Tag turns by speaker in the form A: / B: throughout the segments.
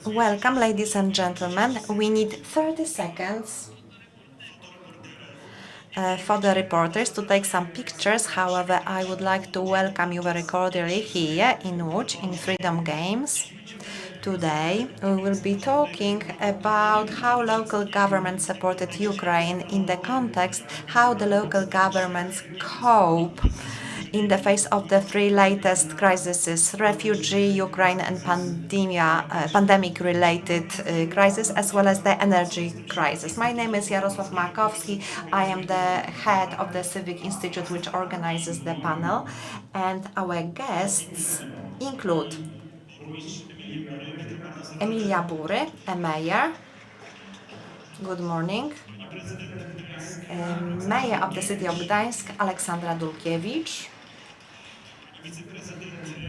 A: Welcome, ladies and gentlemen. We need 30 seconds for the reporters to take some pictures. However, I would like to welcome you very cordially here in Łódź in Freedom Games. Today, we will be talking about how local governments supported Ukraine in the context how the local governments cope in the face of the three latest crises: refugee, Ukraine, and pandemic-related crisis, as well as the energy crisis. My name is Jarosław Makowski. I am the head of the Civic Institute, which organizes the panel, and our guests include Emilia, a mayor. Good morning. Mayor of the city of Gdańsk, Aleksandra Dulkiewicz.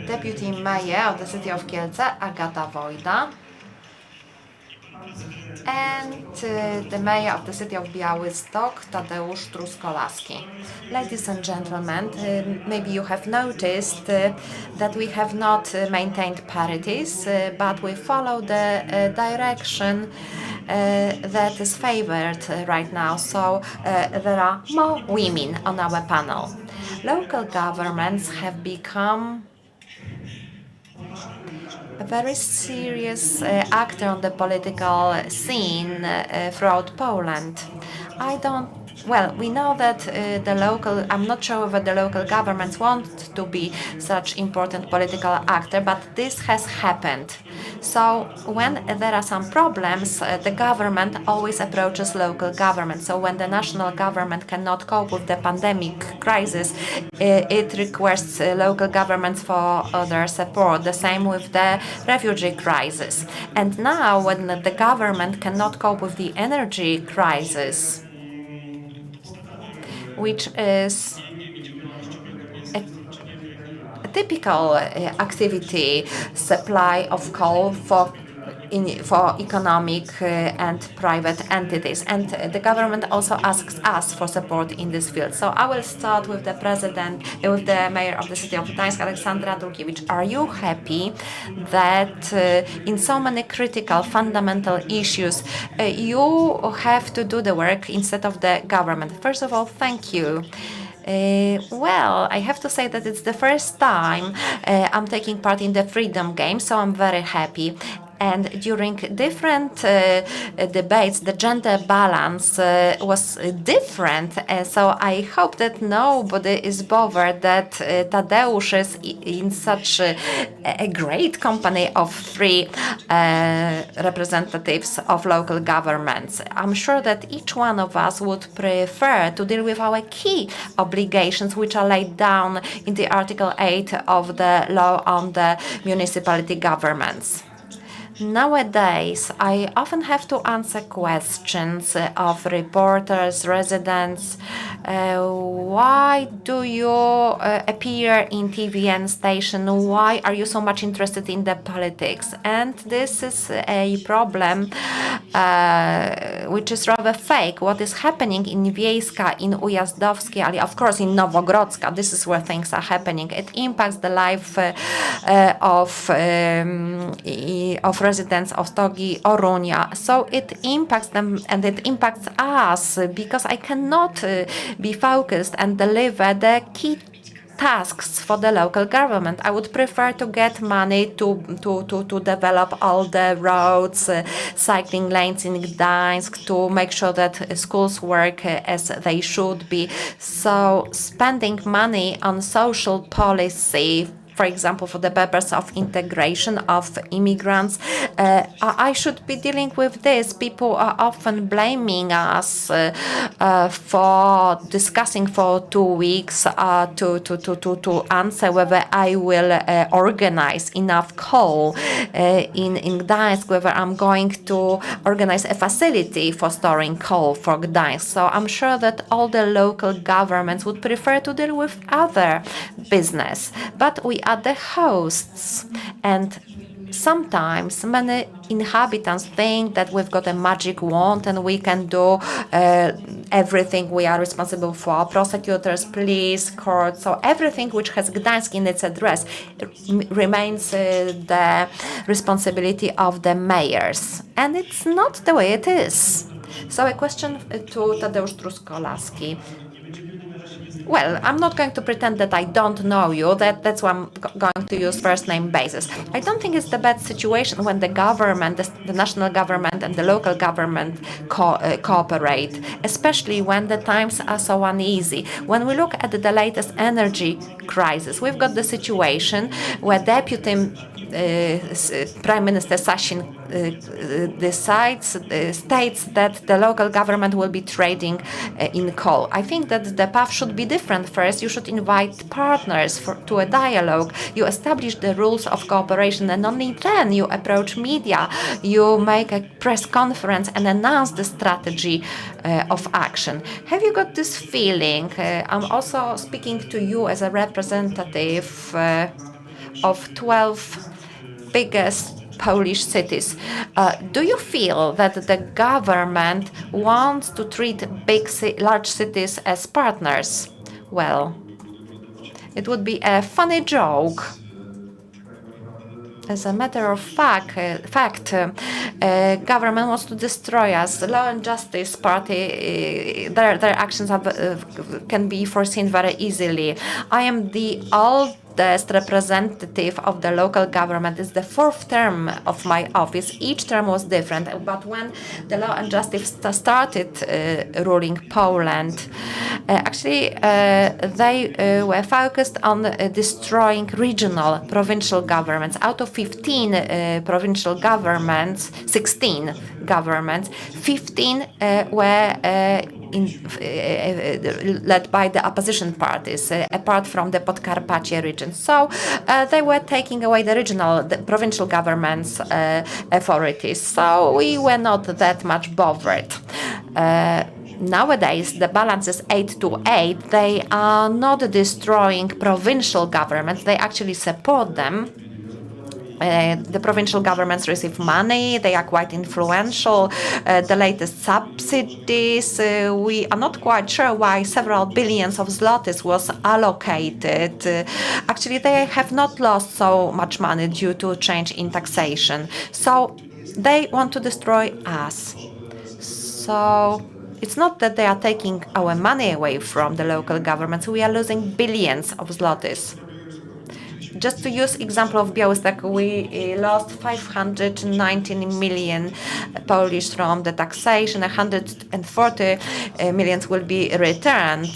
A: Deputy Mayor of the city of Kielce, Agata Wojda. And the Mayor of the city of Białystok, Tadeusz Truskolaski. Ladies and gentlemen, maybe you have noticed that we have not maintained parities, but we follow the direction that is favored right now. So there are more women on our panel. Local governments have become a very serious actor on the political scene throughout Poland. We know that I'm not sure whether the local governments want to be such important political actor, but this has happened. So when there are some problems, the government always approaches local government. So when the national government cannot cope with the pandemic crisis, it requests local governments for their support. The same with the refugee crisis. And now when the government cannot cope with the energy crisis, which is a typical activity, supply of coal for economic and private entities, and the government also asks us for support in this field. So I will start with the mayor of the city of Gdańsk, Aleksandra Dulkiewicz. Are you happy that in so many critical, fundamental issues, you have to do the work instead of the government? First of all, thank you. I have to say that it's the first time I'm taking part in the Freedom Games, so I'm very happy. And during different debates, the gender balance was different. So I hope that nobody is bothered that Tadeusz is in such a great company of three representatives of local governments. I'm sure that each one of us would prefer to deal with our key obligations, which are laid down in the Article 8 of the law on the municipality governments. Nowadays, I often have to answer questions of reporters, residents. Why do you appear in TVN station? Why are you so much interested in the politics? And this is a problem which is rather fake. What is happening in Wiejska, in Ujazdowskie, of course in Nowogrodzka, this is where things are happening. It impacts the life of residents of Stogi, Orunia. So it impacts them and it impacts us because I cannot be focused and deliver the key tasks for the local government. I would prefer to get money to develop all the roads, cycling lanes in Gdańsk, to make sure that schools work as they should be. So spending money on social policy, for example, for the purpose of integration of immigrants, I should be dealing with this. People are often blaming us for discussing for 2 weeks to answer whether I will organize enough coal in Gdańsk, whether I'm going to organize a facility for storing coal for Gdańsk. So I'm sure that all the local governments would prefer to deal with other business. But we are the hosts, and sometimes many inhabitants think that we've got a magic wand and we can do everything we are responsible for, prosecutors, police, courts, so everything which has Gdańsk in its address remains the responsibility of the mayors. And it's not the way it is. So a question to Tadeusz Truskolaski. Well, I'm not going to pretend that I don't know you. That's why I'm going to use first name basis. I don't think it's the bad situation when the government, the national government and the local government cooperate, especially when the times are so uneasy. When we look at the latest energy crisis, we've got the situation where Deputy Prime Minister Sasin states that the local government will be trading in coal. I think that the path should be different. First, you should invite partners to a dialogue. You establish the rules of cooperation, and only then you approach media. You make a press conference and announce the strategy of action. Have you got this feeling? I'm also speaking to you as a representative of 12 biggest Polish cities. Do you feel that the government wants to treat large cities as partners? Well, it would be a funny joke. As a matter of fact, government wants to destroy us. The Law and Justice Party, their actions can be foreseen very easily. I am the oldest representative of the local government. It's the fourth term of my office. Each term was different, but when the Law and Justice started ruling Poland, actually they were focused on destroying regional provincial governments. Out of 15 provincial governments, 16 governments, 15 were led by the opposition parties, apart from the Podkarpacie region. So they were taking away the provincial government's authorities. So we were not that much bothered. Nowadays, the balance is 8-8. They are not destroying provincial governments. They actually support them. The provincial governments receive money, they are quite influential. The latest subsidies, we are not quite sure why several billions of zlotys was allocated. Actually, they have not lost so much money due to change in taxation. So they want to destroy us. So it's not that they are taking our money away from the local governments. We are losing billions of zlotys. Just to use example of Białystok, we lost 519 million Polish from the taxation. 140 millions will be returned.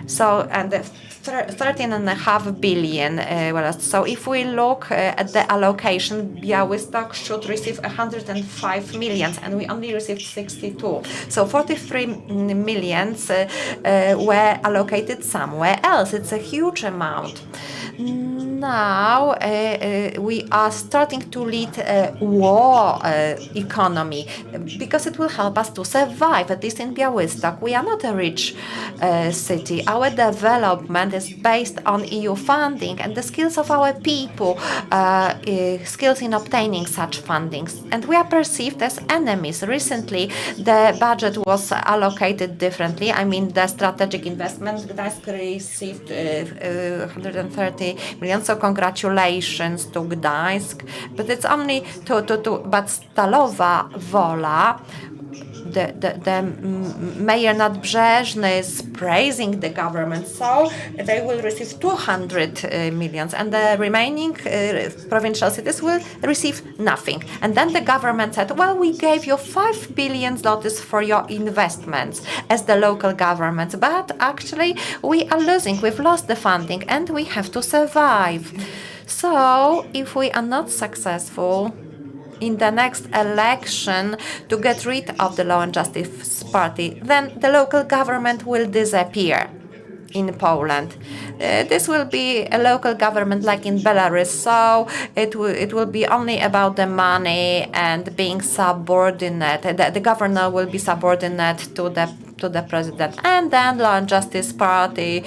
A: So, and 13.5 billion. So if we look at the allocation, Białystok should receive 105 millions, and we only received 62. So 43 millions were allocated somewhere else. It's a huge amount. Now we are starting to lead a war economy because it will help us to survive, at least in Białystok. We are not a rich city. Our development is based on EU funding and the skills of our people, skills in obtaining such fundings. And we are perceived as enemies. Recently, the budget was allocated differently. I mean, the strategic investment, Gdańsk received 130 million, so congratulations to Gdańsk. But it's only but Stalowa Wola, the mayor Nadbrzeżny is praising the government, so they will receive 200 millions, and the remaining provincial cities will receive nothing. And then the government said, well, we gave you 5 billion zlotys for your investments as the local governments, but actually we are losing, we've lost the funding, and we have to survive. So if we are not successful in the next election to get rid of the Law and Justice Party, then the local government will disappear in Poland. This will be a local government like in Belarus, so it will be only about the money and being subordinate. The governor will be subordinate to the to the president, and then Law and Justice Party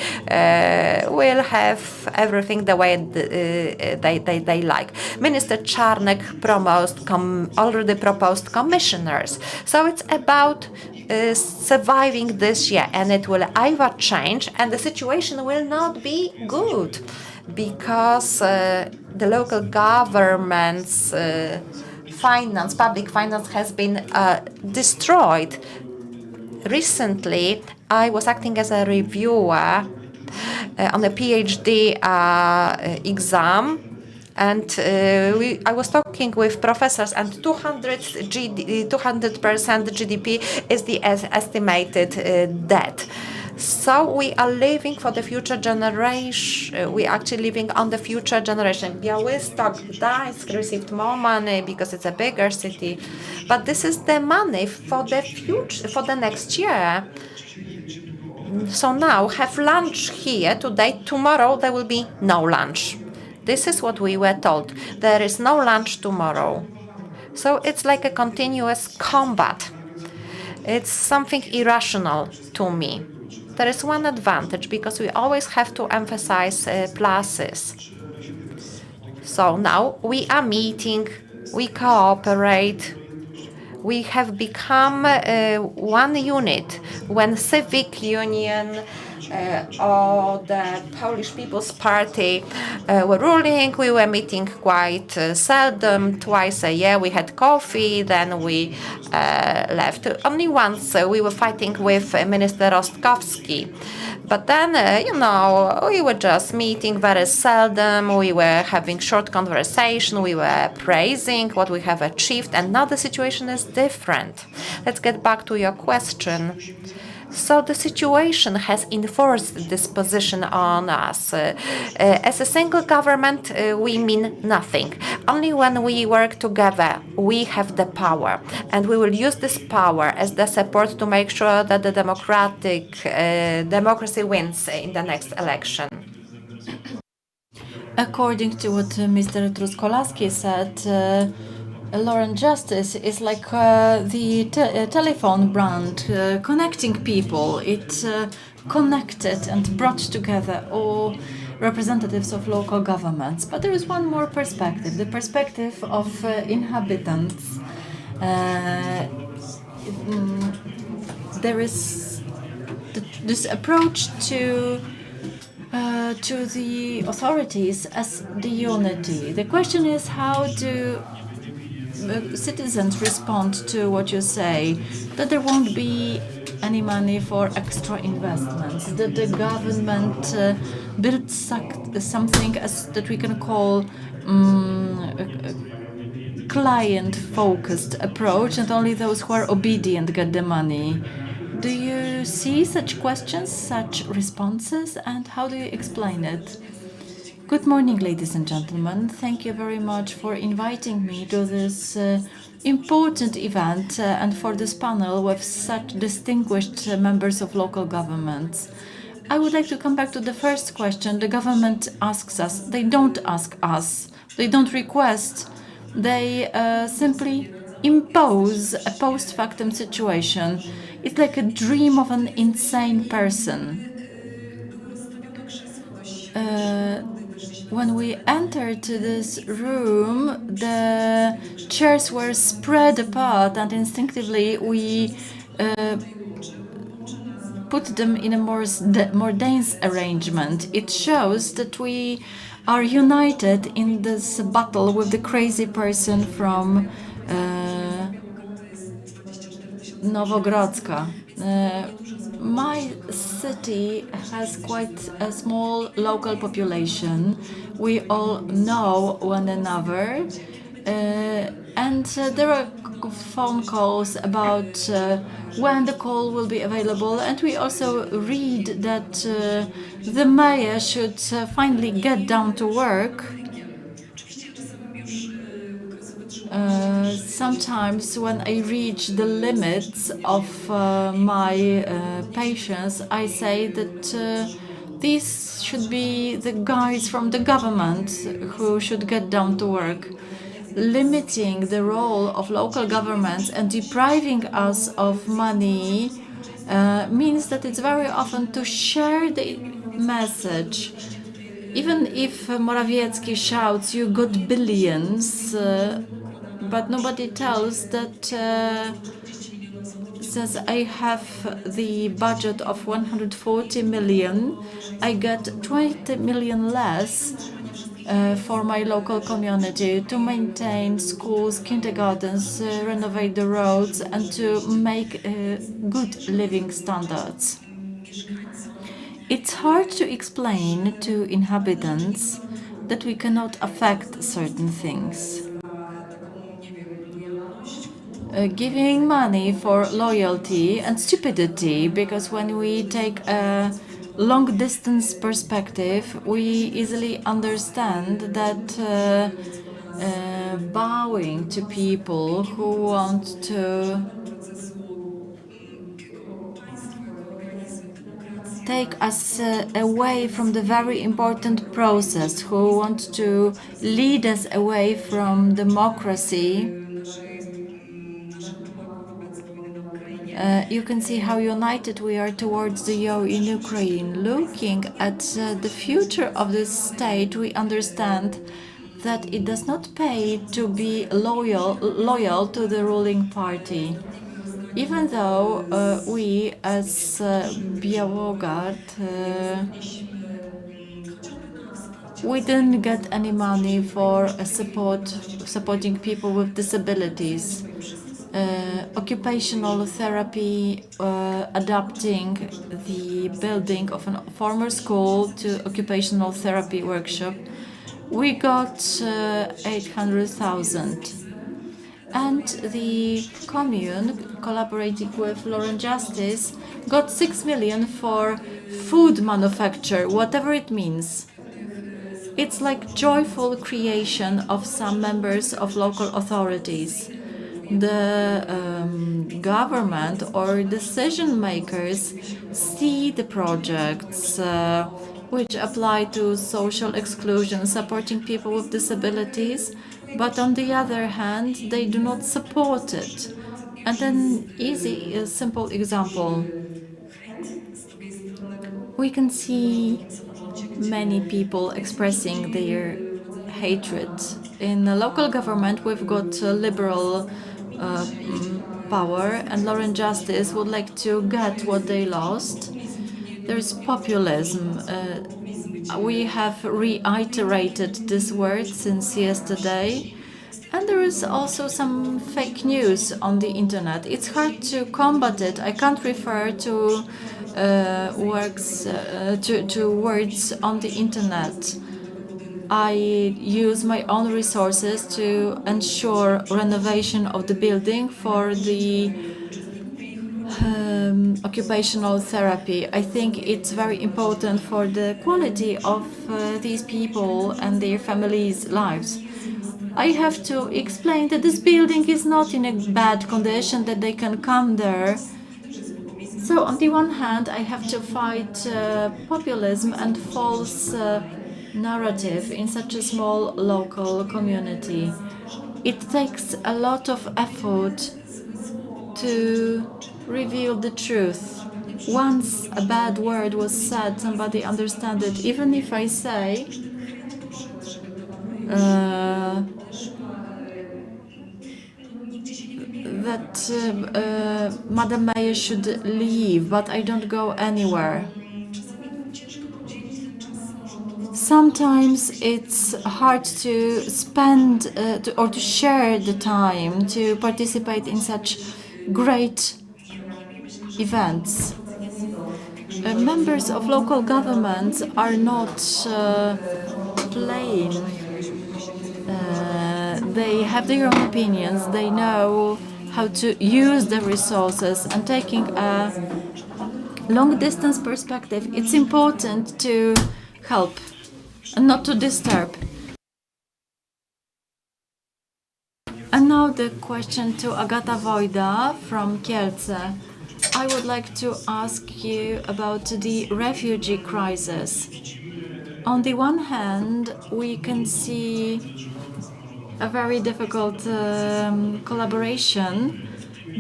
A: will have everything the way they like. Minister Czarnek already proposed commissioners. So it's about surviving this year, and it will either change and the situation will not be good because the local government's public finance has been destroyed. Recently, I was acting as a reviewer on a PhD exam, and I was talking with professors, and 200% GDP is the estimated debt. So we are living for the future generation. We are actually living on the future generation. Białystok, Gdańsk received more money because it's a bigger city, but this is the money for the future, for the next year. So now have lunch here today. Tomorrow there will be no lunch. This is what we were told. There is no lunch tomorrow. So it's like a continuous combat. It's something irrational to me. There is one advantage because we always have to emphasize pluses. So now we are meeting, we cooperate, we have become one unit. When Civic Union or the Polish People's Party were ruling, we were meeting quite seldom, twice a year. We had coffee, then we left. Only once we were fighting with Minister Rostkowski. But then, we were just meeting very seldom. We were having short conversation. We were praising what we have achieved. And now the situation is different. Let's get back to your question. So the situation has enforced this position on us. As a single government, we mean nothing. Only when we work together, we have the power. And we will use this power as the support to make sure that the democracy wins in the next election.
B: According to what Mr. Truskolaski said, Law and Justice is like the telephone brand connecting people. It connected and brought together all representatives of local governments. But there is one more perspective, the perspective of inhabitants. There is this approach to the authorities as the unity. The question is, how do citizens respond to what you say, that there won't be any money for extra investments, that the government builds something that we can call a client-focused approach, and only those who are obedient get the money. Do you see such questions, such responses, and how do you explain it? Good morning, ladies and gentlemen. Thank you very much for inviting me to this important event and for this panel with such distinguished members of local governments. I would like to come back to the first question. The government asks us. They don't ask us. They don't request. They simply impose a post-factum situation. It's like a dream of an insane person. When we entered this room, the chairs were spread apart, and instinctively we put them in a more dense arrangement. It shows that we are united in this battle with the crazy person from Nowogrodzka. My city has quite a small local population. We all know one another, and there are phone calls about when the call will be available, and we also read that the mayor should finally get down to work. Sometimes when I reach the limits of my patience, I say that these should be the guys from the government who should get down to work. Limiting the role of local governments and depriving us of money means that it's very often to share the message. Even if Morawiecki shouts, "You got billions," but nobody tells that says, "I have the budget of 140 million, I get 20 million less for my local community to maintain schools, kindergartens, renovate the roads, and to make good living standards." It's hard to explain to inhabitants that we cannot affect certain things. Giving money for loyalty and stupidity, because when we take a long distance perspective, we easily understand that bowing to people who want to take us away from the very important process, who want to lead us away from democracy. You can see how united we are towards the war in Ukraine. Looking at the future of this state, we understand that it does not pay to be loyal to the ruling party. Even though we, as Białogard, we didn't get any money for supporting people with disabilities. Occupational therapy, adapting the building of a former school to occupational therapy workshop. We got 800,000. And the commune, collaborating with Law and Justice, got 6 million for food manufacture, whatever it means. It's like joyful creation of some members of local authorities. The government or decision makers see the projects which apply to social exclusion, supporting people with disabilities, but on the other hand, they do not support it. And an easy, simple example. We can see many people expressing their hatred. In the local government, we've got liberal power, and Law and Justice would like to get what they lost. There's populism. We have reiterated this word since yesterday. And there is also some fake news on the internet. It's hard to combat it. I can't refer to words on the internet. I use my own resources to ensure renovation of the building for the occupational therapy. I think it's very important for the quality of these people and their families' lives. I have to explain that this building is not in a bad condition, that they can come there. So on the one hand, I have to fight populism and false narrative in such a small local community. It takes a lot of effort to reveal the truth. Once a bad word was said, somebody understand it. Even if I say that Madam Mayor should leave, but I don't go anywhere. Sometimes it's hard to spend or to share the time to participate in such great events. Members of local governments are not plain. They have their own opinions. They know how to use the resources, and taking a long distance perspective, it's important to help and not to disturb. And now the question to Agata Wojda from Kielce. I would like to ask you about the refugee crisis. On the one hand, we can see a very difficult collaboration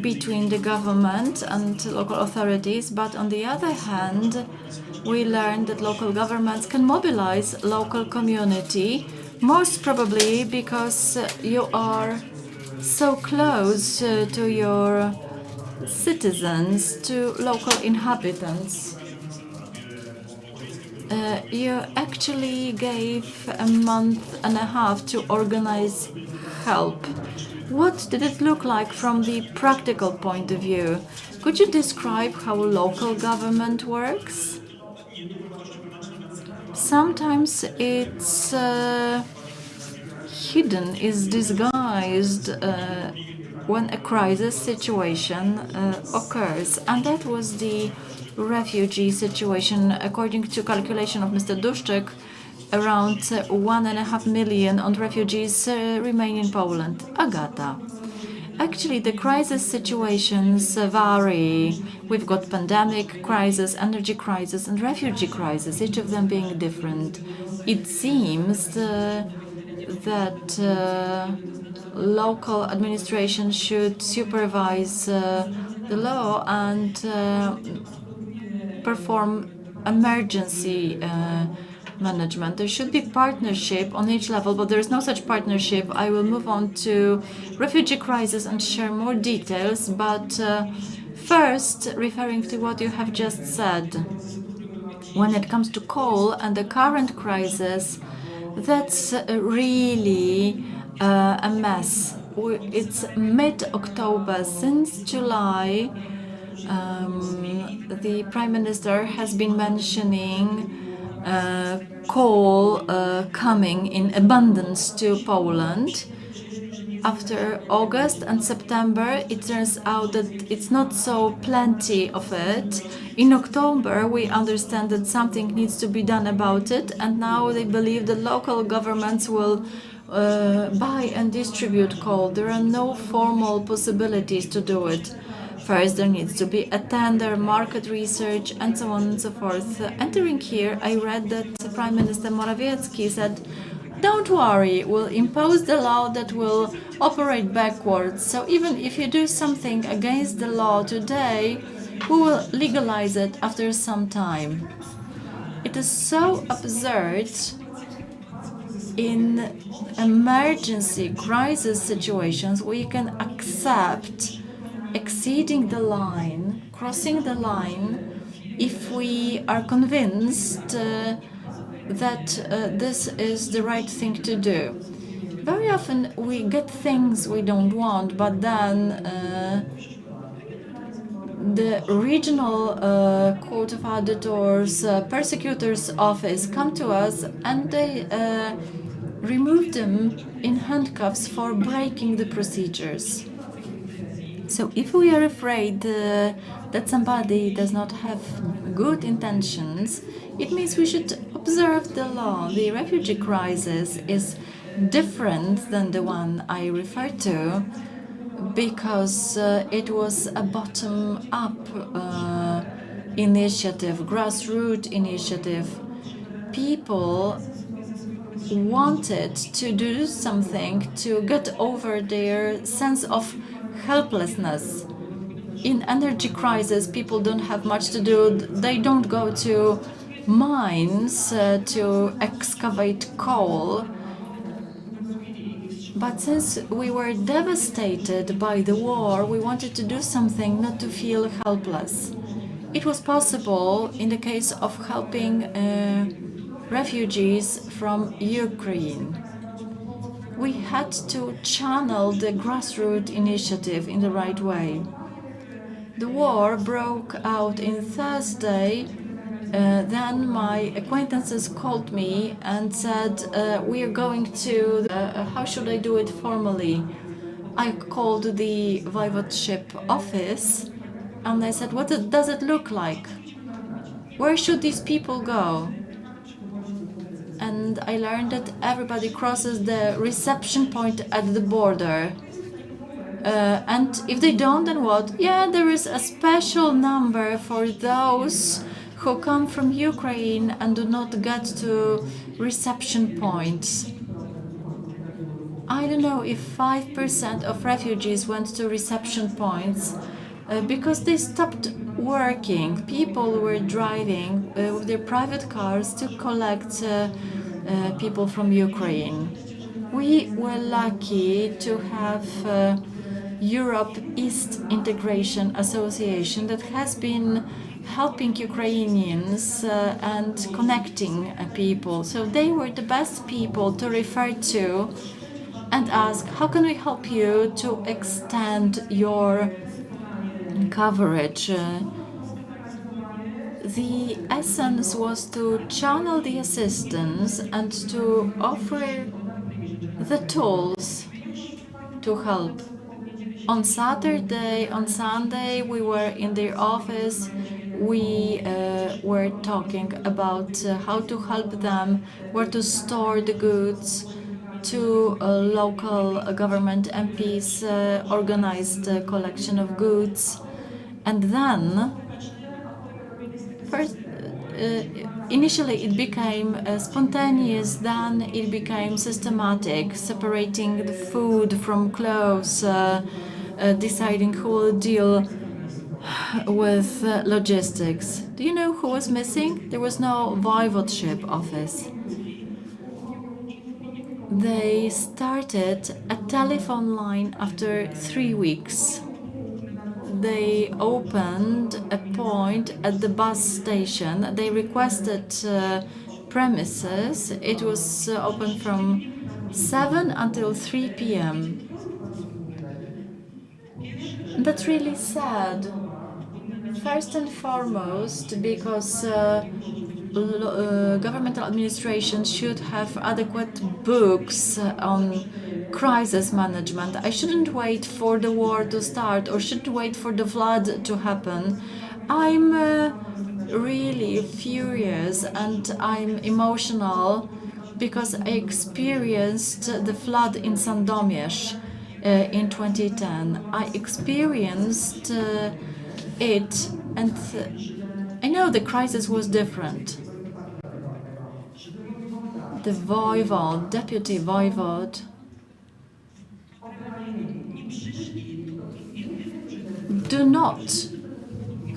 B: between the government and local authorities, but on the other hand, we learned that local governments can mobilize local community, most probably because you are so close to your citizens, to local inhabitants. You actually gave a month and a half to organize help. What did it look like from the practical point of view? Could you describe how local government works? Sometimes it's hidden, is disguised when a crisis situation occurs, and that was the refugee situation. According to calculation of Mr. Duszczyk, around 1.5 million refugees remain in Poland. Agata. Actually, the crisis situations vary. We've got pandemic crisis, energy crisis, and refugee crisis, each of them being different. It seems that local administration should supervise the law and perform emergency management. There should be partnership on each level, but there is no such partnership. I will move on to refugee crisis and share more details, but first, referring to what you have just said, when it comes to coal and the current crisis, that's really a mess. It's mid-October. Since July, the Prime Minister has been mentioning coal coming in abundance to Poland. After August and September, it turns out that it's not so plenty of it. In October, we understand that something needs to be done about it, and now they believe that local governments will buy and distribute coal. There are no formal possibilities to do it. First, there needs to be a tender, market research, and so on and so forth. Entering here, I read that Prime Minister Morawiecki said, "Don't worry, we'll impose the law that will operate backwards. So even if you do something against the law today, we will legalize it after some time." It is so absurd. In emergency crisis situations, we can accept exceeding the line, crossing the line, if we are convinced that this is the right thing to do. Very often we get things we don't want, but then the regional court of auditors, prosecutor's office come to us and they remove them in handcuffs for breaking the procedures. So if we are afraid that somebody does not have good intentions, it means we should observe the law. The refugee crisis is different than the one I refer to because it was a bottom-up initiative, grassroots initiative. People wanted to do something to get over their sense of helplessness. In energy crisis, people don't have much to do. They don't go to mines to excavate coal. But since we were devastated by the war, we wanted to do something not to feel helpless. It was possible in the case of helping refugees from Ukraine. We had to channel the grassroots initiative in the right way. The war broke out on Thursday. Then my acquaintances called me and said, we are going to, how should I do it formally? I called the voivodeship office and I said, what does it look like? Where should these people go? And I learned that everybody crosses the reception point at the border. And if they don't, then what? Yeah, there is a special number for those who come from Ukraine and do not get to reception points. I I don't know if 5% of refugees went to reception points because they stopped working. People were driving with their private cars to collect people from Ukraine. We were lucky to have Europe East Integration Association that has been helping Ukrainians and connecting people. So they were the best people to refer to and ask, how can we help you to extend your coverage? The essence was to channel the assistance and to offer the tools to help. On Saturday, on Sunday, we were in their office. We were talking about how to help them, where to store the goods. Two local government MPs organized a collection of goods. And then, first, initially it became spontaneous, then it became systematic, separating the food from clothes, deciding who will deal with logistics. Do you know who was missing? There was no voivodeship office. They started a telephone line after 3 weeks. They opened a point at the bus station. They requested premises. It was open from 7 until 3 p.m. That's really sad. First and foremost, because governmental administration should have adequate books on crisis management. I shouldn't wait for the war to start or shouldn't wait for the flood to happen. I'm really furious and I'm emotional because I experienced the flood in Sandomierz in 2010. I experienced it, and I know the crisis was different. The voivode, deputy voivode, do not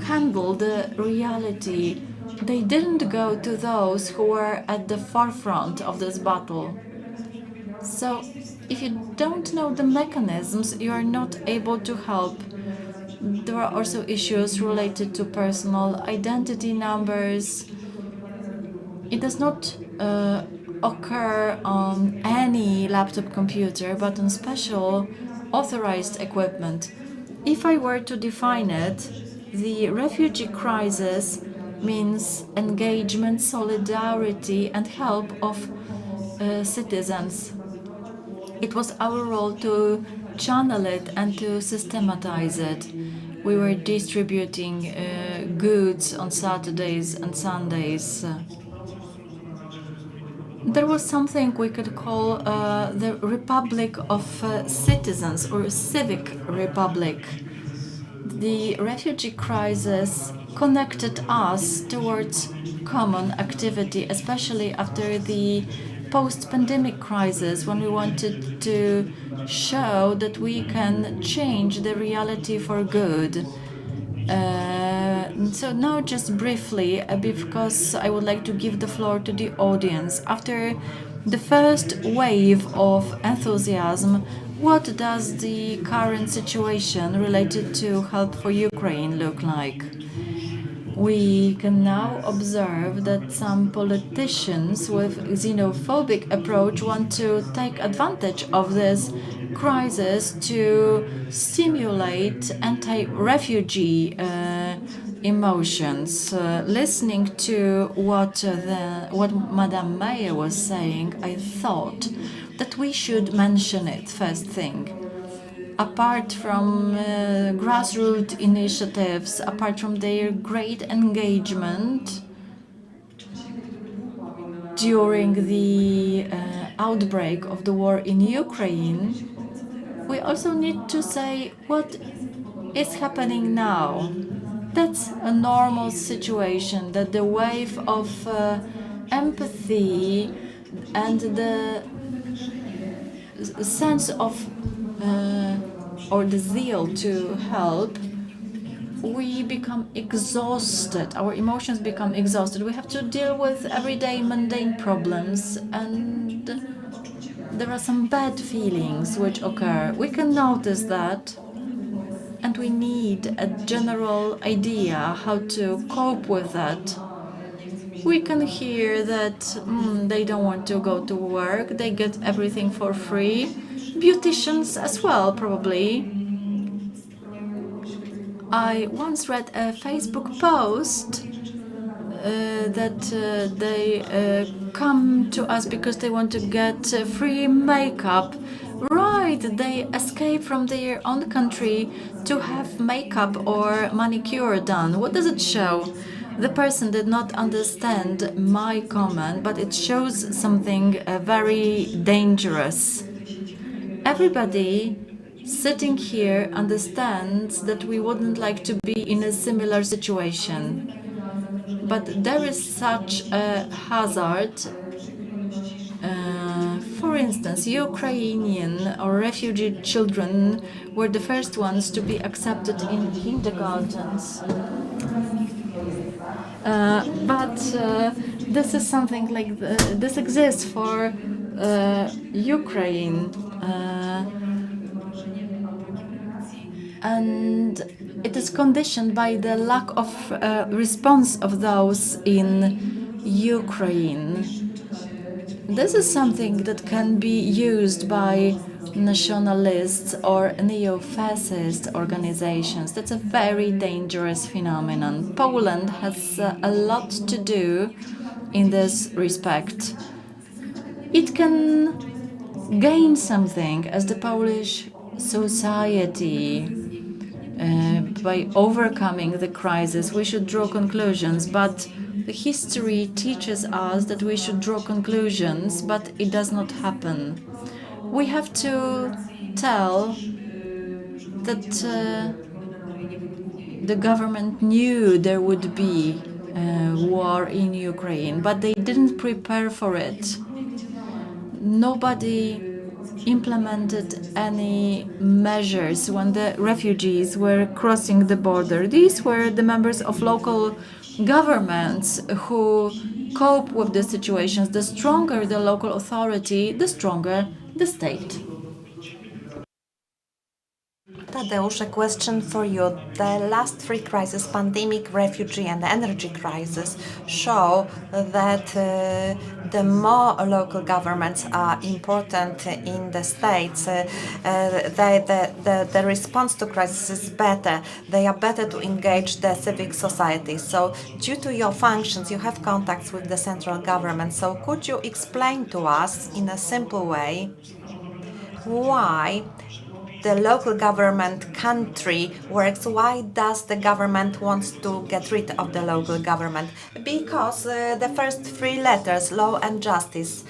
B: handle the reality. They didn't go to those who were at the forefront of this battle. So if you don't know the mechanisms, you are not able to help. There are also issues related to personal identity numbers. It does not occur on any laptop computer, but on special authorized equipment. If I were to define it, the refugee crisis means engagement, solidarity, and help of citizens. It was our role to channel it and to systematize it. We were distributing goods on Saturdays and Sundays. There was something we could call the Republic of Citizens or Civic Republic. The refugee crisis connected us towards common activity, especially after the post-pandemic crisis, when we wanted to show that we can change the reality for good. So now just briefly, because I would like to give the floor to the audience. After the first wave of enthusiasm, what does the current situation related to help for Ukraine look like? We can now observe that some politicians with xenophobic approach want to take advantage of this crisis to stimulate anti-refugee emotions. Listening to what Madame Mayer was saying, I thought that we should mention it first thing. Apart from grassroots initiatives, apart from their great engagement during the outbreak of the war in Ukraine, we also need to say what is happening now. That's a normal situation, that the wave of empathy and the sense of or the zeal to help, we become exhausted. Our emotions become exhausted. We have to deal with everyday mundane problems, and there are some bad feelings which occur. We can notice that, and we need a general idea how to cope with that. We can hear that they don't want to go to work, they get everything for free. Beauticians as well, probably. I once read a Facebook post that they come to us because they want to get free makeup. Right, they escape from their own country to have makeup or manicure done. What does it show? The person did not understand my comment, but it shows something very dangerous. Everybody sitting here understands that we wouldn't like to be in a similar situation. But there is such a hazard. For instance, Ukrainian or refugee children were the first ones to be accepted in kindergartens. But this is something like this exists for Ukraine. And it is conditioned by the lack of response of those in Ukraine. This is something that can be used by nationalists or neo-fascist organizations. That's a very dangerous phenomenon. Poland has a lot to do in this respect. It can gain something as the Polish society by overcoming the crisis. We should draw conclusions, but the history teaches us that we should draw conclusions, but it does not happen. We have to tell that the government knew there would be war in Ukraine, but they didn't prepare for it. Nobody implemented any measures when the refugees were crossing the border. These were the members of local governments who cope with the situations. The stronger the local authority, the stronger the state.
A: Tadeusz, a question for you. The last three crises, pandemic, refugee, and energy crisis, show that the more local governments are important in the states, the response to crisis is better. They are better to engage the civic society. So, due to your functions, you have contacts with the central government. So, could you explain to us in a simple way why the local government country works? Why does the government wants to get rid of the local government? Because the first three letters, law and justice,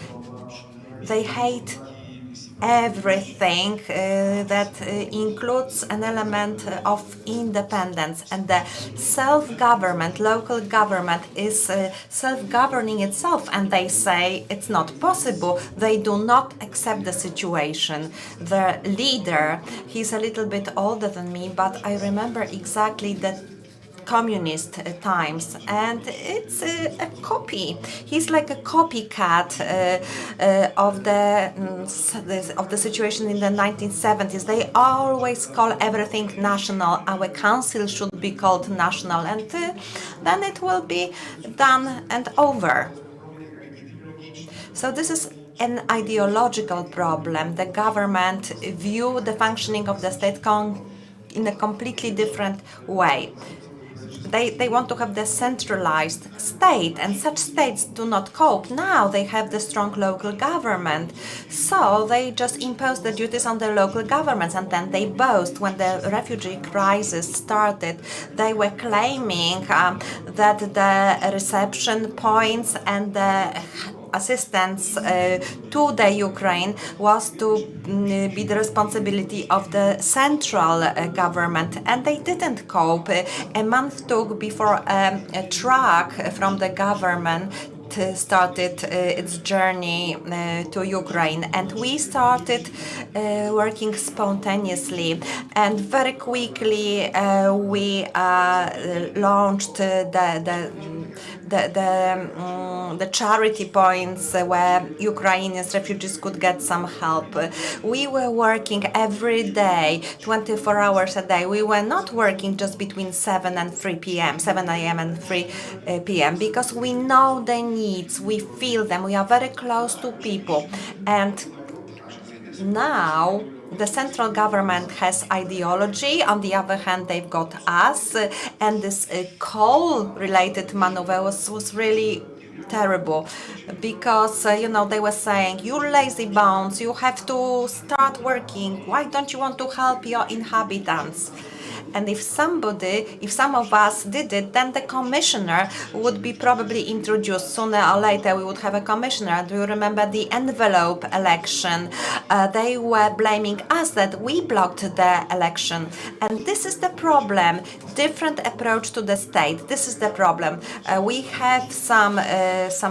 A: they hate everything that includes an element of independence, and the self-government, local government is self-governing itself, and they say it's not possible. They do not accept the situation. The leader, he's a little bit older than me, but I remember exactly the communist times, and it's a copy. He's like a copycat of the situation in the 1970s. They always call everything national. Our council should be called national, and then it will be done and over. So this is an ideological problem. The government view the functioning of the state in a completely different way. They want to have the centralized state, and such states do not cope. Now they have the strong local government, so they just impose the duties on the local governments, and then they boast. When the refugee crisis started, they were claiming that the reception points and the assistance to the Ukraine was to be the responsibility of the central government, and they didn't cope. A month took before a truck from the government it started its journey to Ukraine, and we started working spontaneously, and very quickly we launched the charity points where Ukrainian refugees could get some help. We were working every day, 24 hours a day. We were not working just between 7 and 3 p.m., 7 a.m. and 3 p.m. because we know the needs, we feel them, we are very close to people. And now the central government has ideology. On the other hand, they've got us, and this coal-related maneuver was really terrible because they were saying, you lazy bones, you have to start working. Why don't you want to help your inhabitants? And if some of us did it, then the commissioner would be probably introduced. Sooner or later, we would have a commissioner. Do you remember the envelope election? They were blaming us that we blocked the election. And this is the problem. Different approach to the state. This is the problem. We have some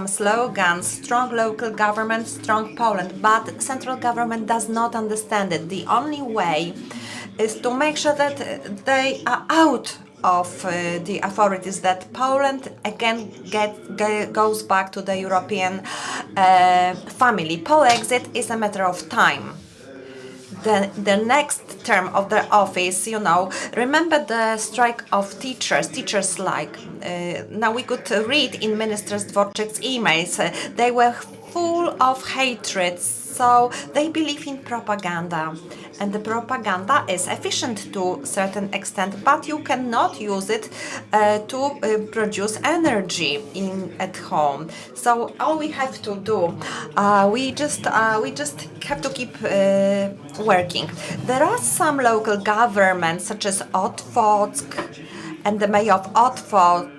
A: slogans, strong local government, strong Poland, but central government does not understand it. The only way is to make sure that they are out of the authorities, that Poland again goes back to the European family. Polexit is a matter of time. The next term of their office, remember the strike of teachers strike. Now we could read in Minister Dworczyk's emails, they were full of hatred. So they believe in propaganda, and the propaganda is efficient to a certain extent, but you cannot use it to produce energy at home. So all we have to do, we just have to keep working. There are some local governments, such as Otwock, and the mayor of Otwock,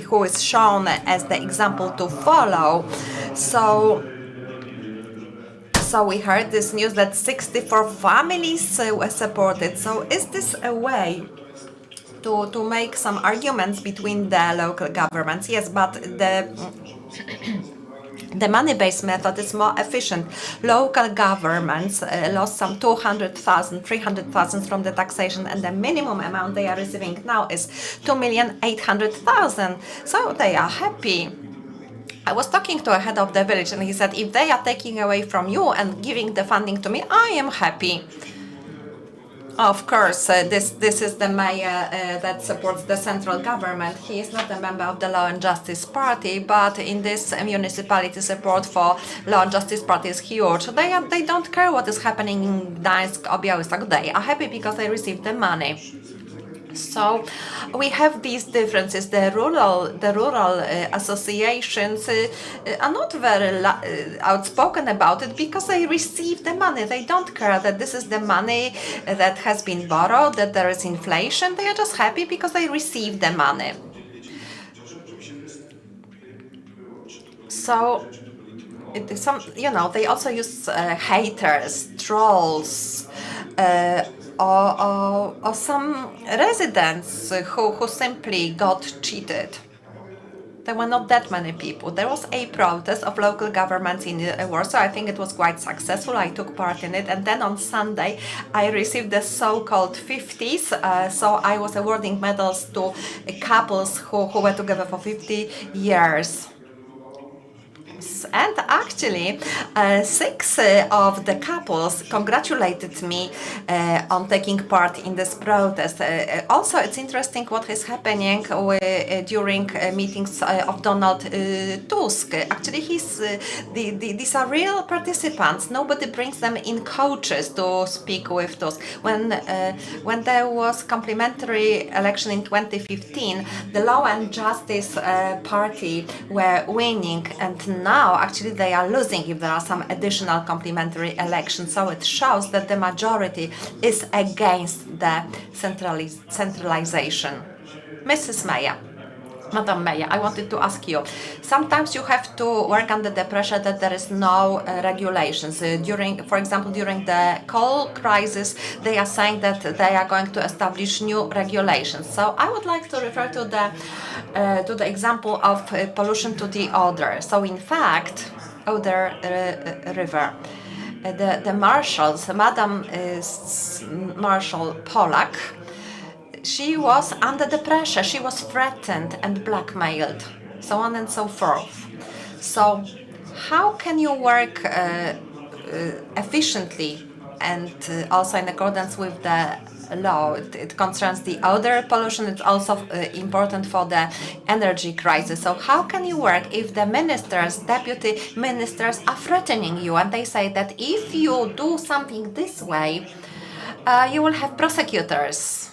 A: who is shown as the example to follow. So we heard this news that 64 families were supported. So is this a way to make some arguments between the local governments? Yes, but the money-based method is more efficient. Local governments lost some 200,000, 300,000 from the taxation, and the minimum amount they are receiving now is 2,800,000. So they are happy. I was talking to a head of the village, and he said, if they are taking away from you and giving the funding to me, I am happy. Of course, this is the mayor that supports the central government. He is not a member of the Law and Justice Party, but in this municipality, support for Law and Justice Party is huge. They don't care what is happening in Gdańsk or Białystok. They are happy because they receive the money. So we have these differences. The rural associations are not very outspoken about it because they receive the money. They don't care that this is the money that has been borrowed, that there is inflation. They are just happy because they receive the money. So it is they also use haters, trolls, or some residents who simply got cheated. There were not that many people. There was a protest of local governments in Warsaw. I think it was quite successful. I took part in it. And then on Sunday, I received the so-called 50s. So I was awarding medals to couples who were together for 50 years. And actually, 6 of the couples congratulated me on taking part in this protest. Also, it's interesting what is happening during meetings of Donald Tusk. Actually, these are real participants. Nobody brings them in coaches to speak with Tusk. When there was complementary election in 2015, the Law and Justice Party were winning, and now actually they are losing if there are some additional complementary elections. So it shows that the majority is against the centralization. Mrs. Mayor, Madam Mayor, I wanted to ask you, sometimes you have to work under the pressure that there is no regulations. For example, during the coal crisis, they are saying that they are going to establish new regulations. So I would like to refer to the example of pollution to the Oder. So in fact, Oder River, the marshals, Madam Marshal Polak, she was under the pressure, she was threatened and blackmailed, so on and so forth. So how can you work efficiently and also in accordance with the law? It concerns the odor pollution, it's also important for the energy crisis. So how can you work if the ministers, deputy ministers are threatening you and they say that if you do something this way, you will have prosecutors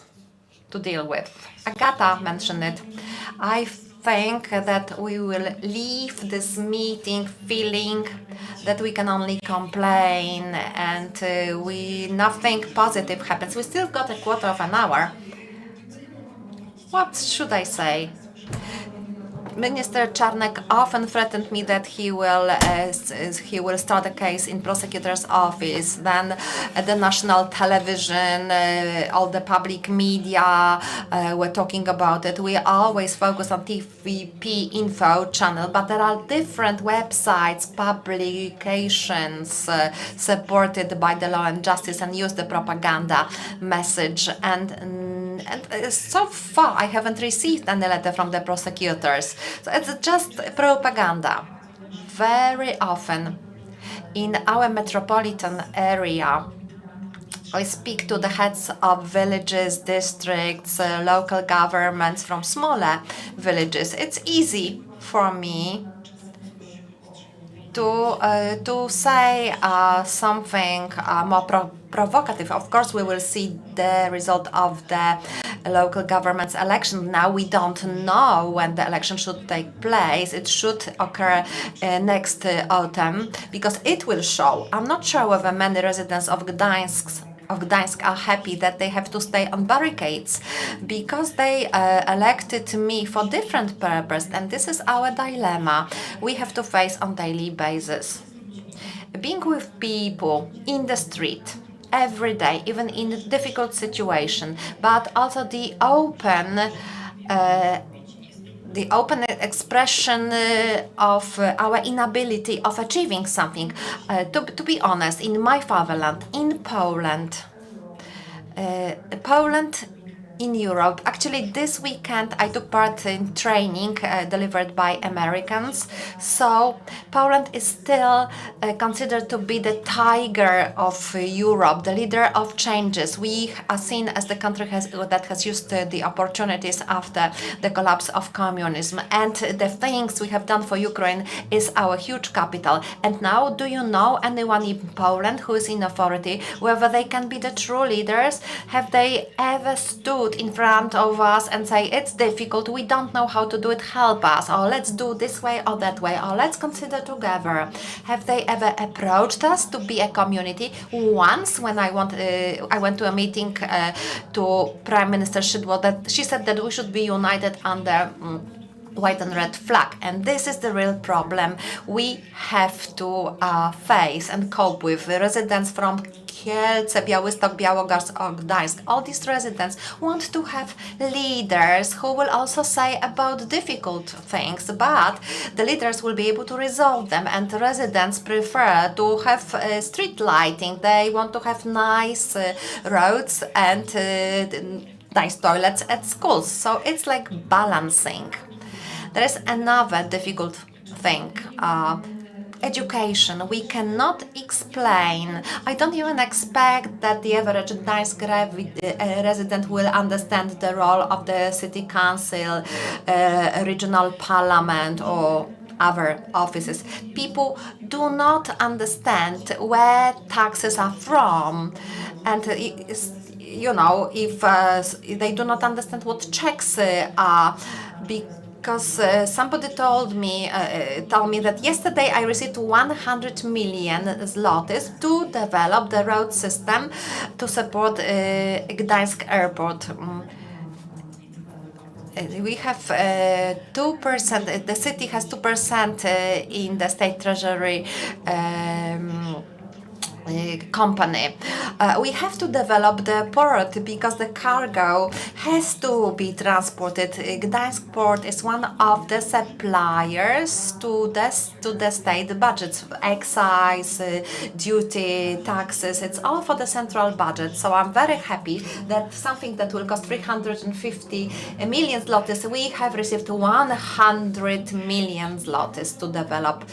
A: to deal with? Agata mentioned it. I think that we will leave this meeting feeling that we can only complain and nothing positive happens. We still got a quarter of an hour. What should I say? Minister Czarnek often threatened me that he will start a case in prosecutor's office. Then the national television, all the public media were talking about it. We always focus on TVP info channel, but there are different websites, publications supported by the law and justice and use the propaganda message. And so far, I haven't received any letter from the prosecutors. So it's just propaganda. Very often in our metropolitan area, I speak to the heads of villages, districts, local governments from smaller villages. It's easy for me to say something more provocative. Of course, we will see the result of the local government's election. Now we don't know when the election should take place. It should occur next autumn because it will show. I'm not sure whether many residents of Gdańsk are happy that they have to stay on barricades because they elected me for different purpose, and this is our dilemma we have to face on daily basis. Being with people in the street every day, even in a difficult situation, but also the open expression of our inability of achieving something. To be honest, in my fatherland, in Poland, in Europe. Actually, this weekend I took part in training delivered by Americans. So Poland is still considered to be the tiger of Europe, the leader of changes. We are seen as the country that has used the opportunities after the collapse of communism. And the things we have done for Ukraine is our huge capital. And now, do you know anyone in Poland who is in authority, whether they can be the true leaders? Have they ever stood in front of us and say, it's difficult, we don't know how to do it, help us, or let's do this way or that way, or let's consider together? Have they ever approached us to be a community? Once, when I went to a meeting to Prime Minister Szydło, that she said that we should be united under white and red flag, and this is the real problem we have to face and cope with. Residents from Kielce, Białystok, Białogard or Gdańsk, all these residents want to have leaders who will also say about difficult things, but the leaders will be able to resolve them, and residents prefer to have street lighting. They want to have nice roads and nice toilets at schools. So it's like balancing. There is another difficult thing. Education. We cannot explain. I don't even expect that the average Gdańsk resident will understand the role of the city council, regional parliament, or other offices. People do not understand where taxes are from, and if they do not understand what checks are, because somebody told me that yesterday I received 100 million zlotys to develop the road system to support Gdańsk airport. we have 2%, the city has 2% in the state treasury company. We have to develop the port because the cargo has to be transported. Gdańsk port is one of the suppliers to the state budgets, excise, duty, taxes. It's all for the central budget. So I'm very happy that something that will cost 350 million zlotys, we have received 100 million zlotys to develop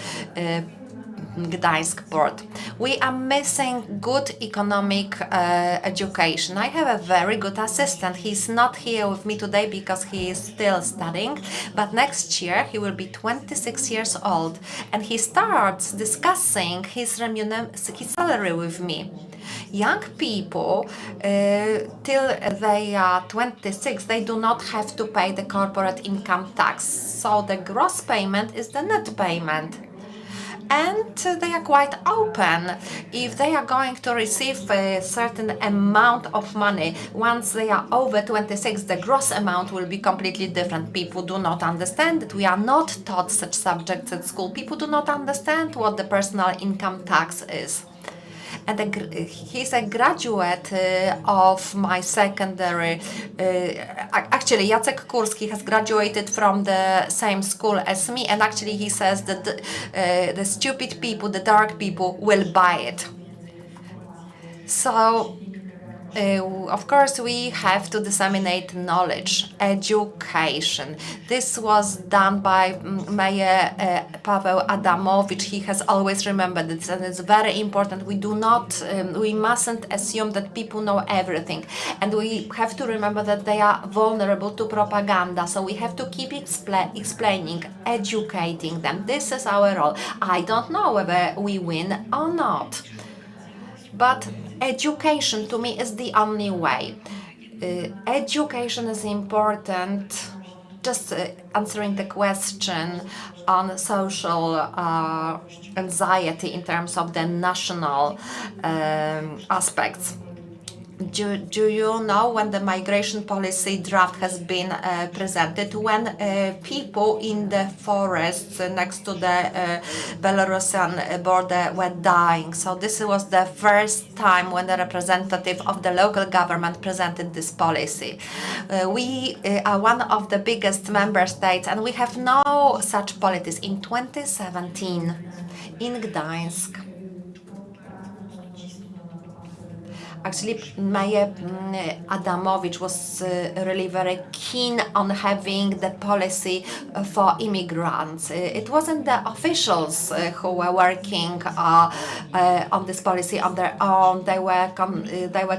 A: Gdańsk port. We are missing good economic education. I have a very good assistant. He's not here with me today because he is still studying, but next year he will be 26 years old and he starts discussing his salary with me. Young people, till they are 26, they do not have to pay the corporate income tax. So the gross payment is the net payment. And they are quite open. If they are going to receive a certain amount of money, once they are over 26, the gross amount will be completely different. People do not understand it. We are not taught such subjects at school. People do not understand what the personal income tax is. And he's a graduate of my secondary. Actually, Jacek Kurski has graduated from the same school as me, and actually he says that the stupid people, the dark people, will buy it. So, of course, we have to disseminate knowledge, education. This was done by Mayor Paweł Adamowicz. He has always remembered this, and it's very important. We mustn't assume that people know everything, and we have to remember that they are vulnerable to propaganda. So we have to keep explaining, educating them. This is our role. I don't know whether we win or not, but education to me is the only way. Education is important. Just answering the question on social anxiety in terms of the national aspects. Do you know when the migration policy draft has been presented? When people in the forests next to the Belarusian border were dying. So this was the first time when the representative of the local government presented this policy. We are one of the biggest member states and we have no such policies. In 2017 in Gdańsk, actually, Mayor Adamowicz was really very keen on having the policy for immigrants. It wasn't the officials who were working on this policy on their own. They were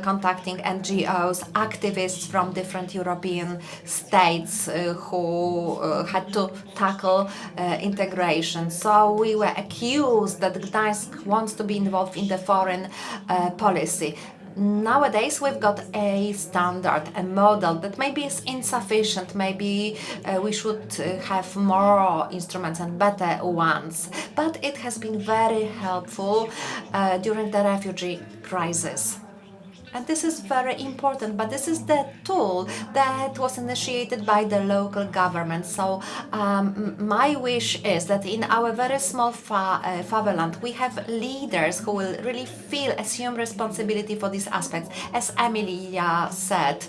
A: contacting NGOs, activists from different European states who had to tackle integration. So we were accused that Gdańsk wants to be involved in the foreign policy. Nowadays, we've got a standard, a model that maybe is insufficient. Maybe we should have more instruments and better ones. But it has been very helpful during the refugee crisis. And this is very important, but this is the tool that was initiated by the local government. So my wish is that in our very small fatherland, we have leaders who will really assume responsibility for these aspects. As Emilia said,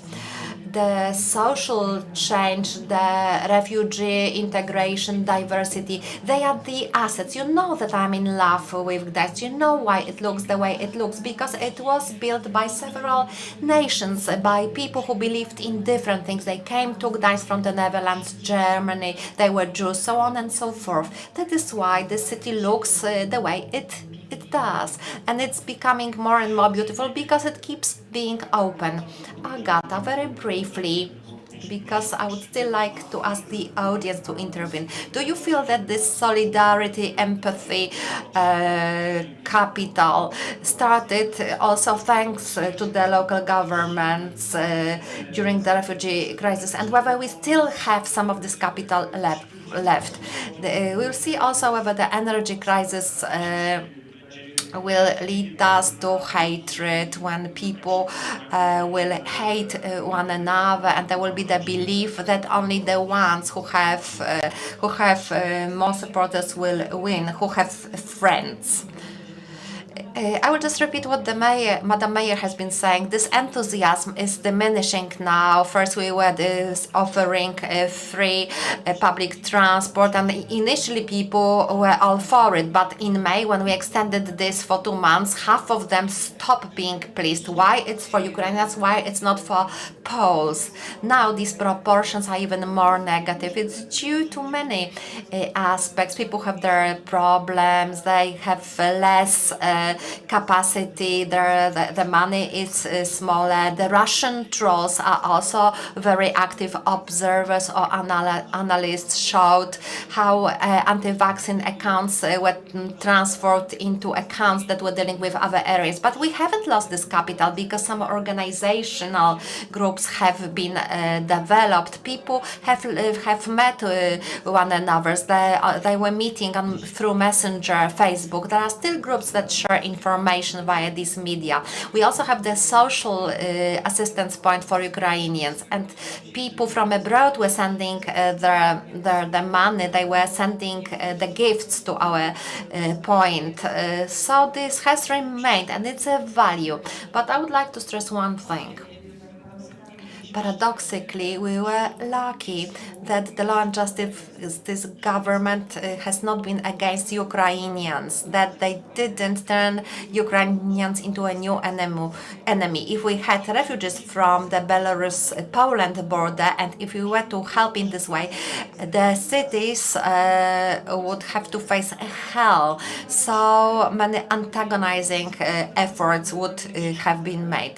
A: the social change, the refugee integration, diversity, they are the assets. You know that I'm in love with Gdańsk. You know why it looks the way it looks, because it was built by several nations, by people who believed in different things. They came to Gdańsk from the Netherlands, Germany, they were Jews, so on and so forth. That is why the city looks the way it does, and it's becoming more and more beautiful because it keeps being open. Agata, very briefly, because I would still like to ask the audience to intervene. Do you feel that this solidarity, empathy capital started also thanks to the local governments during the refugee crisis, and whether we still have some of this capital left? We'll see also whether the energy crisis will lead us to hatred, when people will hate one another, and there will be the belief that only the ones who have more supporters will win, who have friends. I will just repeat what the mayor, Madam Mayor, has been saying. This enthusiasm is diminishing now. First, we were offering free public transport, and initially people were all for it. But in May, when we extended this for 2 months, half of them stopped being pleased. Why it's for Ukrainians? Why it's not for Poles? Now these proportions are even more negative. It's due to many aspects. People have their problems. They have less capacity, the money is smaller. The Russian trolls are also very active. Observers or analysts showed how anti-vaccine accounts were transferred into accounts that were dealing with other areas. But we haven't lost this capital, because some organizational groups have been developed. People have met one another. They were meeting through Messenger, Facebook. There are still groups that share information via these media. We also have the social assistance point for Ukrainians, and people from abroad were sending their money. They were sending the gifts to our point. So this has remained, and it's a value. But I would like to stress one thing. Paradoxically, we were lucky that the law and justice government has not been against Ukrainians, that they didn't turn Ukrainians into a new enemy. If we had refugees from the Belarus-Poland border, and if we were to help in this way, the cities would have to face hell. So many antagonizing efforts would have been made.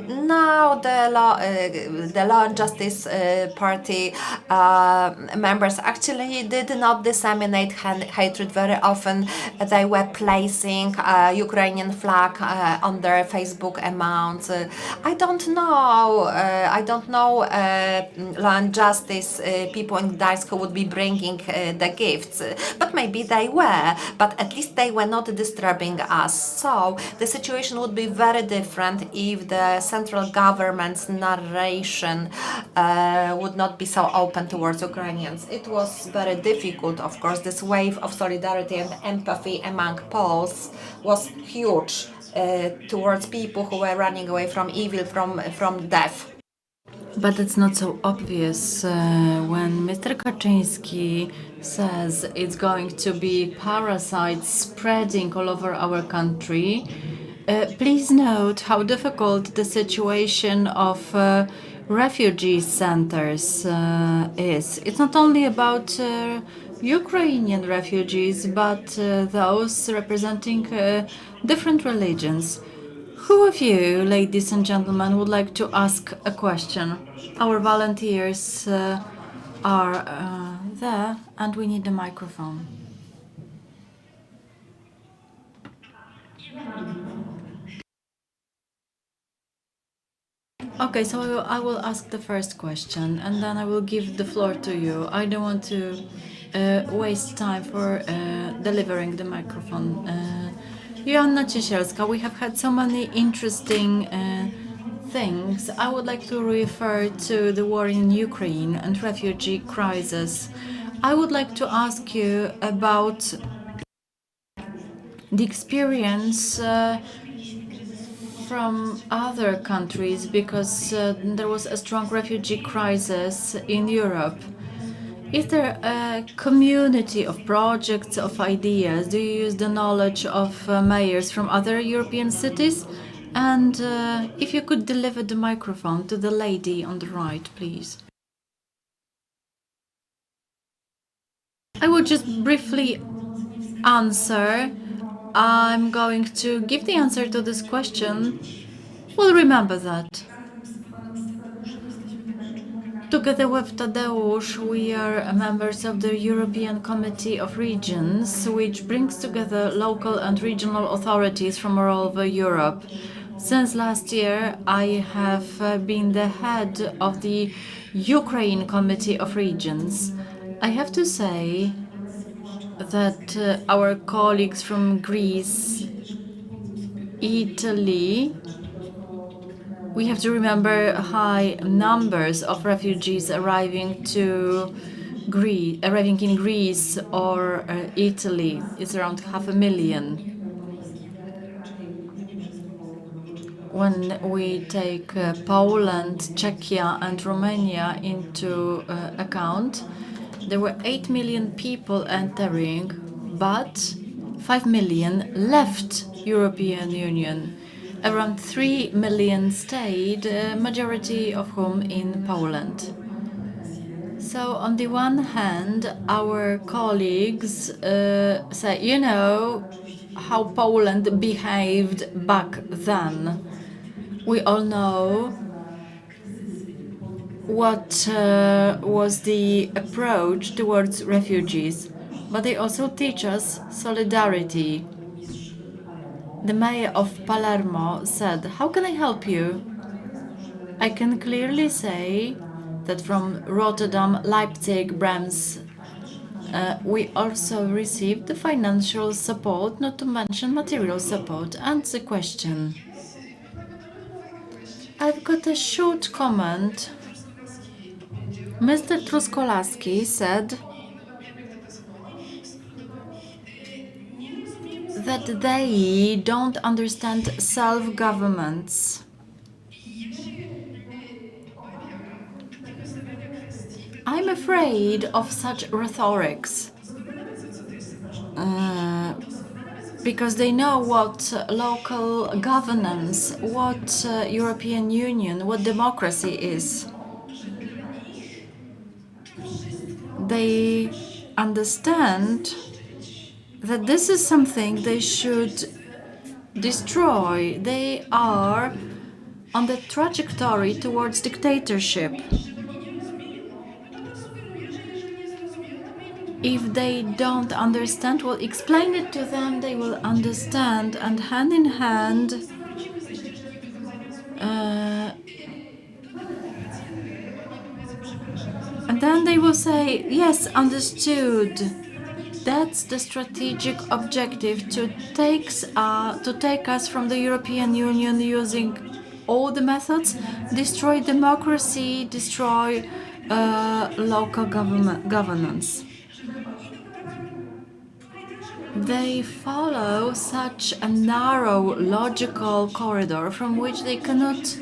A: Now the law and justice party members actually did not disseminate hatred. Very often they were placing Ukrainian flag on their Facebook accounts. I don't know law and justice people in Gdańsk who would be bringing the gifts, but maybe they were, but at least they were not disturbing us. So the situation would be very different if the central government's narration would not be so open towards Ukrainians. It was very difficult, of course. This wave of solidarity and empathy among Poles was huge towards people who were running away from evil, from death.
B: But it's not so obvious when Mr. Kaczyński says it's going to be parasites spreading all over our country. Please note how difficult the situation of refugee centers is. It's not only about Ukrainian refugees, but those representing different religions. Who of you, ladies and gentlemen, would like to ask a question? Our volunteers are there, and we need a microphone. Okay, so I will ask the first question, and then I will give the floor to you. I don't want to waste time for delivering the microphone. Joanna Ciesielska, we have had so many interesting things. I would like to refer to the war in Ukraine and refugee crisis. I would like to ask you about the experience from other countries, because there was a strong refugee crisis in Europe. Is there a community of projects, of ideas? Do you use the knowledge of mayors from other European cities? And if you could deliver the microphone to the lady on the right, please. I will just briefly answer. I'm going to give the answer to this question. We'll remember that. Together with Tadeusz, we are members of the European Committee of Regions, which brings together local and regional authorities from all over Europe. Since last year, I have been the head of the Ukraine Committee of Regions. I have to say that our colleagues from Greece, Italy, we have to remember high numbers of refugees arriving in Greece or Italy. It's around 500,000. When we take Poland, Czechia, and Romania into account, there were 8 million people entering, but 5 million left European Union. Around 3 million stayed, majority of whom in Poland. So on the one hand, our colleagues say, you know, how Poland behaved back then. We all know what was the approach towards refugees, but they also teach us solidarity. The mayor of Palermo said, "How can I help you?" I can clearly say that from Rotterdam, Leipzig, Brems, we also received the financial support, not to mention material support. And the question. I've got a short comment. Mr. Truskolaski said that they don't understand self-governments. I'm afraid of such rhetorics because they know what local governance, what European Union, what democracy is. They understand that this is something they should destroy. They are on the trajectory towards dictatorship. If they don't understand, well, explain it to them, they will understand, and hand in hand, and then they will say, yes, understood. That's the strategic objective, to take us from the European Union using all the methods, destroy democracy, destroy local governance. They follow such a narrow logical corridor from which they cannot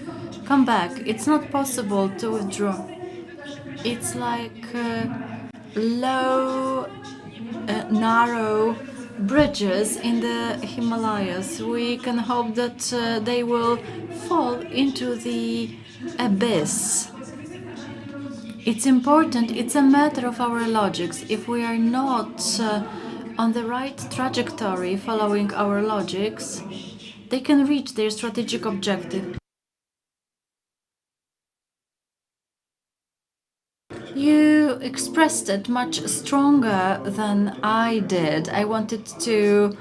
B: come back. It's not possible to withdraw. It's like low, narrow bridges in the Himalayas. We can hope that they will fall into the abyss. It's important, it's a matter of our logics. If we are not on the right trajectory following our logics, they can reach their strategic objective. You expressed it much stronger than I did. I wanted to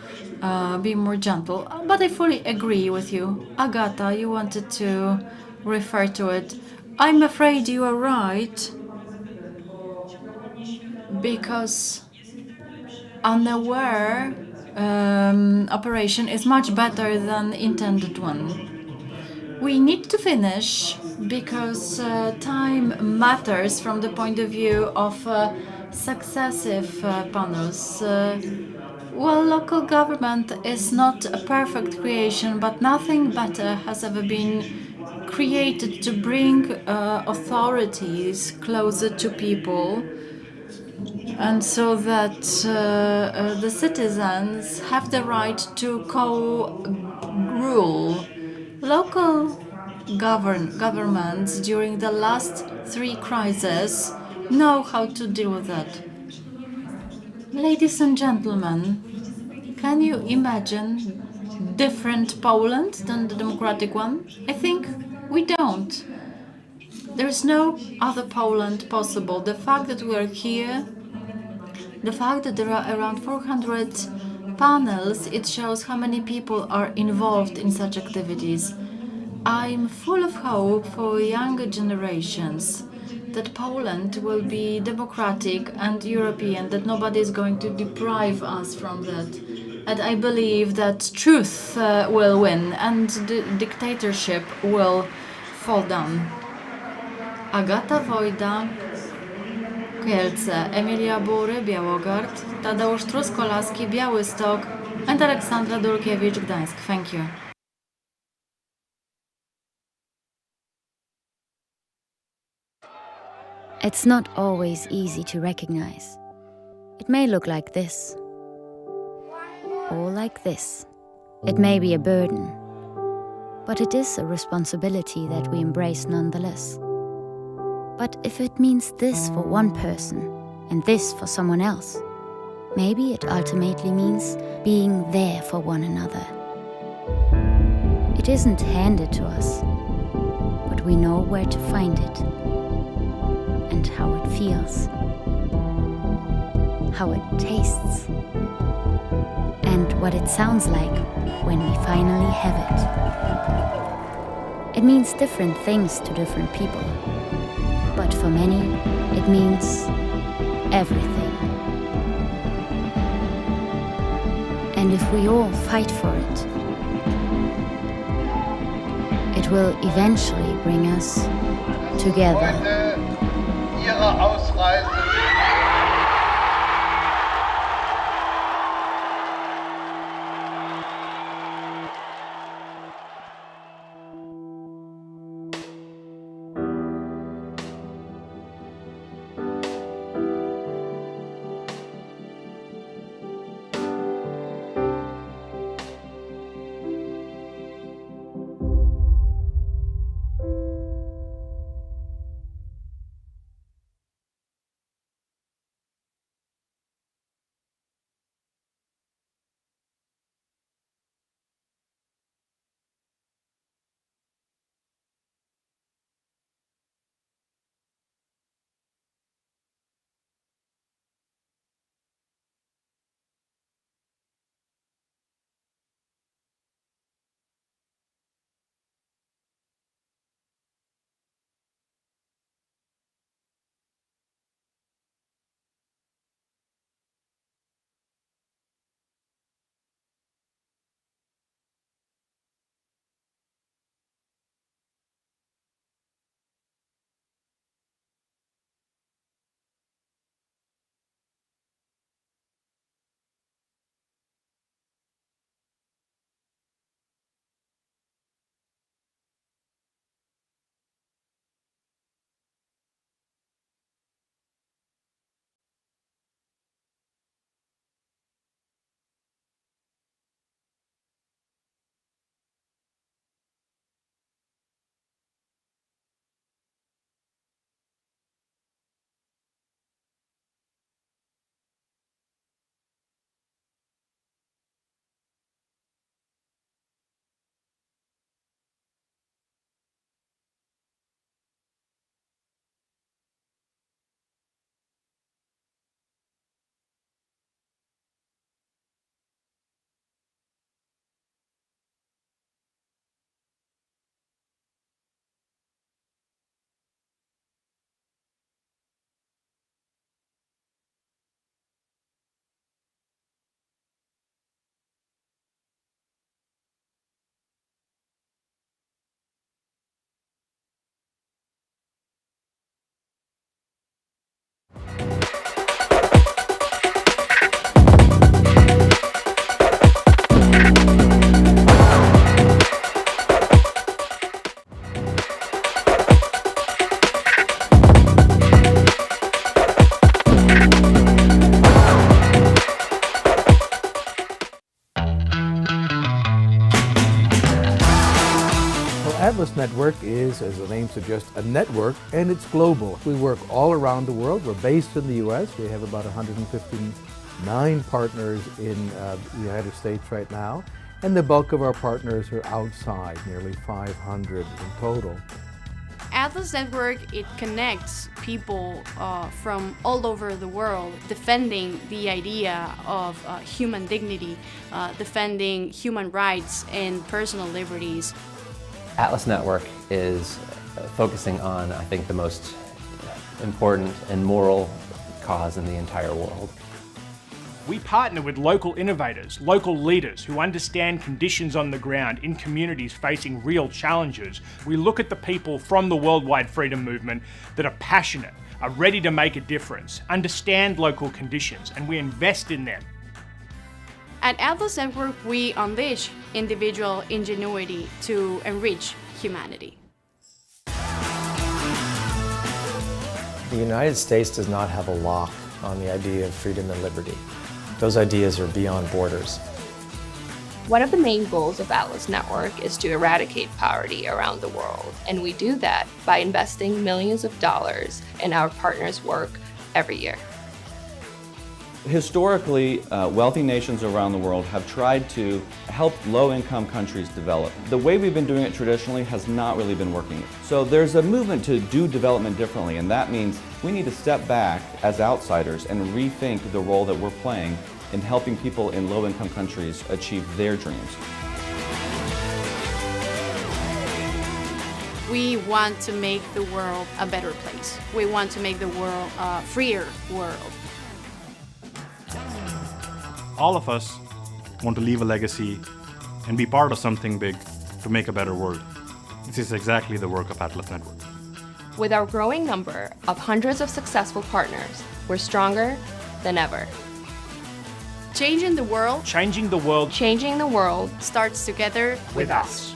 B: be more gentle, but I fully agree with you. Agata, you wanted to refer to it. I'm afraid you are right, because unaware operation is much better than intended one. We need to finish because time matters from the point of view of successive panels. Well, local government is not a perfect creation, but nothing better has ever been created to bring authorities closer to people, and so that the citizens have the right to co-rule. Local governments during the last 3 crises know how to deal with that. Ladies and gentlemen, can you imagine different Poland than the democratic one? I think we don't. There is no other Poland possible. The fact that we are here, the fact that there are around 400 panels, it shows how many people are involved in such activities. I'm full of hope for younger generations. that Poland will be democratic and European, that nobody is going to deprive us from that. And I believe that truth will win and the dictatorship will fall down. Agata Wojda, Kielce, Emilia Bury, Białogard, Tadeusz Truskolaski, Białystok, and Aleksandra Dulkiewicz, Gdańsk. Thank you.
C: It's not always easy to recognize. It may look like this, or like this. It may be a burden, but it is a responsibility that we embrace nonetheless. But if it means this for one person and this for someone else, maybe it ultimately means being there for one another. It isn't handed to us, but we know where to find it and how it feels, how it tastes, and what it sounds like when we finally have it. It means different things to different people, but for many, it means everything. And if we all fight for it, it will eventually bring us together.
D: Ihre Ausreise.
E: Atlas Network is, as the name suggests, a network, and it's global. We work all around the world. We're based in the U.S. We have about 159 partners in the United States right now, and the bulk of our partners are outside, nearly 500 in total.
F: Atlas Network, it connects people from all over the world, defending the idea of human dignity, defending human rights and personal liberties.
G: Atlas Network is focusing on, I think, the most important and moral cause in the entire world.
H: We partner with local innovators, local leaders who understand conditions on the ground in communities facing real challenges. We look at the people from the worldwide freedom movement that are passionate, are ready to make a difference, understand local conditions, and we invest in them.
F: At Atlas Network, we unleash individual ingenuity to enrich humanity.
G: The United States does not have a lock on the idea of freedom and liberty. Those ideas are beyond borders.
I: One of the main goals of Atlas Network is to eradicate poverty around the world, and we do that by investing millions of dollars in our partners' work every year.
J: Historically, wealthy nations around the world have tried to help low-income countries develop. The way we've been doing it traditionally has not really been working. So there's a movement to do development differently, and that means we need to step back as outsiders and rethink the role that we're playing in helping people in low-income countries achieve their dreams.
F: We want to make the world a better place. We want to make the world a freer world.
K: All of us want to leave a legacy and be part of something big to make a better world. This is exactly the work of Atlas Network.
I: With our growing number of hundreds of successful partners, we're stronger than ever.
F: Changing the world
H: Changing the world
I: Changing the world
F: starts together
H: with us.